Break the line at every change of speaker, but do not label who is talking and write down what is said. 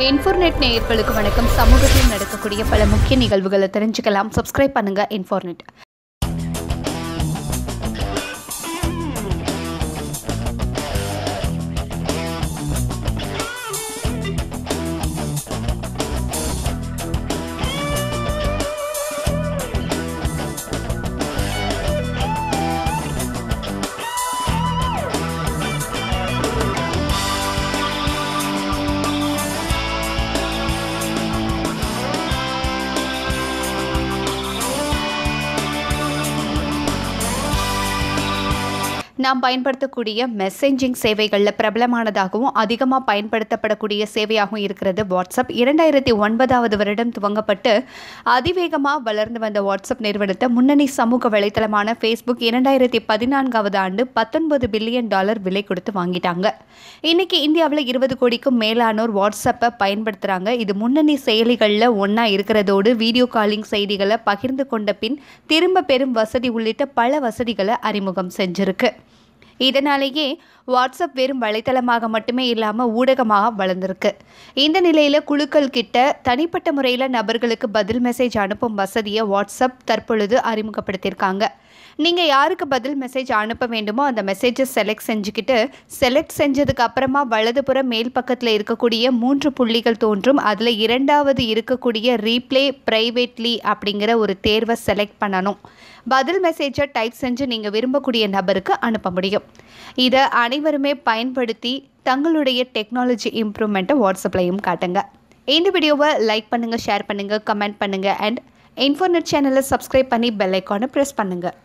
இன்ஃபோர்நெட் நேயர்களுக்கு வணக்கம். சமூகத்தில் நடக்கக்கூடிய பல முக்கிய நிகழ்வுகளை தெரிஞ்சுக்கலாம். சப்ஸ்கிரைப் பண்ணுங்க இன்ஃபோர்நெட். நாம் பயன்படுத்தக்கூடிய மெசேஜிங் சேவைகளில் பிரபலமானதாகவும் அதிகமாக பயன்படுத்தப்படக்கூடிய சேவையாகவும் இருக்கிறது வாட்ஸ்அப். 2009 வருடம் துவங்கப்பட்டு அதிவேகமாக வளர்ந்து வந்த வாட்ஸ்அப் நிறுவனத்தை முன்னணி சமூக வலைத்தளமான ஃபேஸ்புக் 2014 ஆண்டு $19 பில்லியன் விலை கொடுத்து வாங்கிட்டாங்க. இன்னைக்கு இந்தியாவில் 20 கோடிக்கும் மேலானோர் வாட்ஸ்அப்பை பயன்படுத்துகிறாங்க. இது முன்னணி செயலிகளில் ஒன்றா இருக்கிறதோடு வீடியோ காலிங் செய்திகளை பகிர்ந்து கொண்ட பின் திரும்ப பெறும் வசதி உள்ளிட்ட பல வசதிகளை அறிமுகம் செஞ்சிருக்கு. இதனாலேயே வாட்ஸ்அப் வெறும் வலைத்தளமாக மட்டுமே இல்லாமல் ஊடகமாக வளர்ந்துருக்கு. இந்த நிலையில் குழுக்கள் கிட்ட தனிப்பட்ட முறையில் நபர்களுக்கு பதில் மெசேஜ் அனுப்பும் வசதியை வாட்ஸ்அப் தற்பொழுது அறிமுகப்படுத்தியிருக்காங்க. நீங்கள் யாருக்கு பதில் மெசேஜ் அனுப்ப வேண்டுமோ அந்த மெசேஜை செலக்ட் செஞ்சதுக்கு அப்புறமா வலதுபுறம் மேல் பக்கத்தில் இருக்கக்கூடிய 3 புள்ளிகள் தோன்றும். அதில் இரண்டாவது இருக்கக்கூடிய ரீப்ளே பிரைவேட்லி அப்படிங்கிற ஒரு தேர்வை செலக்ட் பண்ணணும். பதில் மெசேஜை டைப் செஞ்சு நீங்கள் விரும்பக்கூடிய நபருக்கு அனுப்ப முடியும். இதை அனைவருமே பயன்படுத்தி தங்களுடைய டெக்னாலஜி இம்ப்ரூவ்மெண்ட்டை வாட்ஸ்அப்லையும் காட்டுங்க. இந்த வீடியோவை லைக் பண்ணுங்கள், ஷேர் பண்ணுங்கள், கமெண்ட் பண்ணுங்கள் அண்ட் இன்ஃபோர்நெட் சேனலை சப்ஸ்கிரைப் பண்ணி பெல் ஐக்கானை ப்ரெஸ் பண்ணுங்கள்.